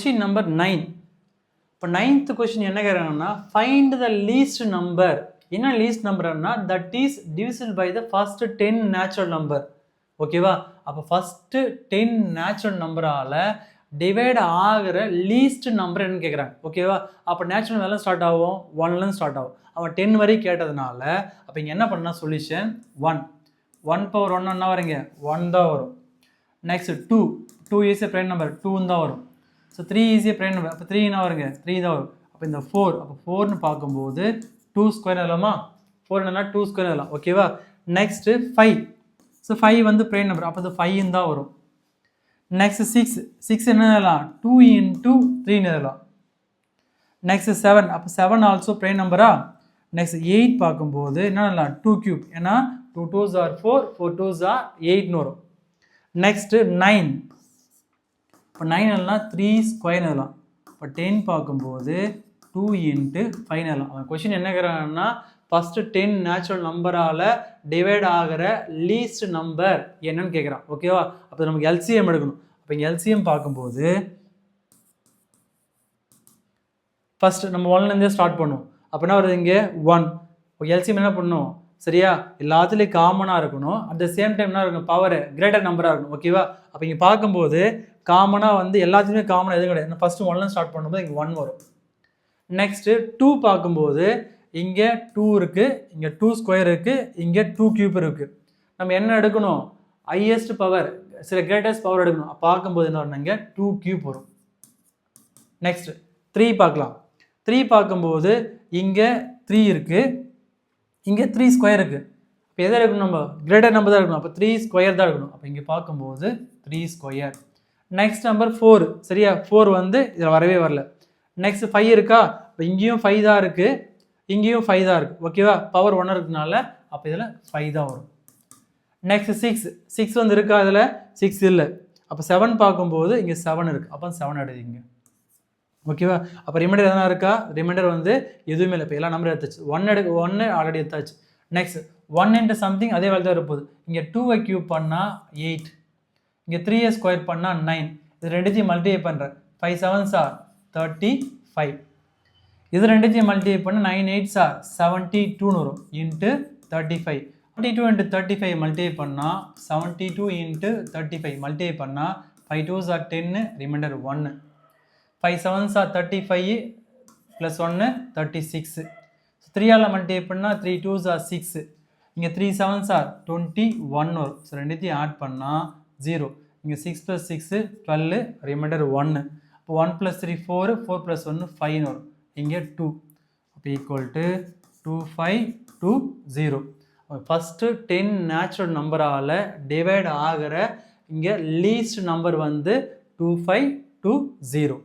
Question number 9. இப்போ 9th question என்ன கேட்குறாங்கன்னா find the least number. என்ன least numberனா that is divisible by the first 10 natural number. ஓகேவா? அப்போ first 10 natural numberால டிவைட் ஆகிற least number என்ன கேட்குறாங்க. ஓகேவா? அப்போ நேச்சுரல் வேலை ஸ்டார்ட் ஆகும் 1லேருந்து ஸ்டார்ட் ஆகும். அவன் 10 வரை கேட்டதுனால அப்போ இங்கே என்ன பண்ணா சொல்யூஷன் 1 power 1 என்ன வரீங்க 1 தான் வரும். Next 2 is a prime number 2 தான் வரும். ஸோ 3 ஈஸியாக ப்ரைம் நம்பர் அப்போ 3 என்ன வருங்க 3 தான் வரும். அப்போ இந்த 4 அப்போ 4ன்னு பார்க்கும்போது 2 ஸ்கொயர் எழுதலாமா 4 என்னன்னா 2 ஸ்கொயர் எழுதலாம். ஓகேவா? நெக்ஸ்ட்டு 5. ஸோ 5 வந்து ப்ரைம் நம்பர் அப்போ அது 5 தான் வரும். நெக்ஸ்ட் 6 என்ன எழுதலாம் 2 into 3 எழுதலாம். நெக்ஸ்ட் 7 அப்போ 7 ஆல்சோ ப்ரைம் நம்பரா. நெக்ஸ்ட் 8 பார்க்கும்போது என்ன எழுதலாம் 2 கியூப் ஏன்னா 2 2s are 4 4 2s are 8ன்னு வரும். நெக்ஸ்ட்டு 9 இப்போ 9 எழுதனா 3 ஸ்கொயர் எழுதலாம். இப்போ 10 பார்க்கும்போது 2 into 5 எழுதலாம். அவன் கொஷின் என்ன கேட்குறாங்கன்னா ஃபஸ்ட்டு 10 நேச்சுரல் நம்பரால் டிவைட் ஆகிற லீஸ்ட் நம்பர் என்னன்னு கேட்குறான். ஓகேவா? அப்போ நமக்கு எல்சிஎம் எடுக்கணும். அப்போ இங்கே எல்சிஎம் பார்க்கும்போது ஃபஸ்ட்டு நம்ம 1லேருந்தே ஸ்டார்ட் பண்ணுவோம். அப்போ என்ன வருது இங்கே 1. ஓகே எல்சிஎம் என்ன பண்ணணும் சரியா எல்லாத்துலேயும் காமனாக இருக்கணும். அட் த சேம் டைம் என்ன இருக்கணும் பவர் கிரேட்டர் நம்பராக இருக்கணும். ஓகேவா? அப்போ இங்கே பார்க்கும்போது காமனாக வந்து எல்லாத்துலேயுமே காமனாக எதுவும் கிடையாது. ஃபஸ்ட்டு 1லேருந்து ஸ்டார்ட் பண்ணும்போது இங்கே 1 வரும். நெக்ஸ்ட்டு 2 பார்க்கும்போது இங்கே 2 இருக்குது, இங்கே 2 ஸ்கொயர் இருக்குது, இங்கே 2 கியூப் இருக்குது. நம்ம என்ன எடுக்கணும் ஹையஸ்ட் பவர் சில கிரேட்டஸ்ட் பவர் எடுக்கணும். பார்க்கும்போது என்ன வரணும் இங்கே 2 கியூப் வரும். நெக்ஸ்ட் 3 பார்க்கலாம். 3 பார்க்கும்போது இங்கே 3 இருக்குது, இங்கே 3 ஸ்கொயர் இருக்குது. இப்போ எதை எடுக்கணும் நம்ம கிரேட்டர் நம்பர் தான் எடுக்கணும். அப்போ 3 ஸ்கொயர் தான் எடுக்கணும். அப்போ இங்கே பார்க்கும்போது 3 ஸ்கொயர். நெக்ஸ்ட் நம்பர் 4 சரியா 4 வந்து இதில் வரவே வரல. நெக்ஸ்ட் 5 இருக்கா இப்போ இங்கேயும் 5 தான் இருக்குது, இங்கேயும் 5 தான் இருக்குது. ஓகேவா? பவர் 1 இருக்குனால அப்போ இதில் 5 தான் வரும். நெக்ஸ்ட் 6 வந்து இருக்கா இதில் 6 இல்லை. அப்போ 7 பார்க்கும்போது இங்கே 7 இருக்குது. அப்போ 7 எடுத்துங்க. ஓகேவா? அப்போ ரிமைண்டர் எதனா இருக்கா ரிமைண்டர் வந்து எதுவுமே இல்லை. இப்போ எல்லா நம்பரும் எடுத்தாச்சு. 1 ஆல்ரெடி எடுத்தாச்சு. நெக்ஸ்ட் 1 into சம்திங் அதே வேலை தான் இருப்போது. இங்கே 2 கியூப் பண்ணால் 8, இங்கே 3 ஸ்கொயர் பண்ணால் 9. இது ரெண்டுத்தையும் மல்டிப்ளை பண்ணுறேன். 5 7s are 35. இது ரெண்டுத்தையும் மல்டிப்ளை பண்ணால் 9 8s are 72ன்னு வரும் இன்ட்டு 35. 42 into 35 மல்டிப்ளை பண்ணால் 72 into 35 மல்டிப்ளை பண்ணால் 5 2s are 10 remainder 1. 5 7s are 35 + 1 36. 3ஆல் மல்டிப்ளை பண்ணால் 3 2s are 6. இங்கே 3 7s are 21 வரும். ஸோ ரெண்டுத்தையும் ஆட் பண்ணால் 0. இங்கே 6 + 6 12 ரிமைண்டர் 1. இப்போ 1 + 3 4 4 + 1 5 வரும். இங்கே 2 அப்போ ஈக்குவல் டு 2520. ஃபஸ்ட்டு 10 நேச்சுரல் நம்பரால் டிவைட் ஆகிற இங்கே லீஸ்ட் நம்பர் வந்து 2520.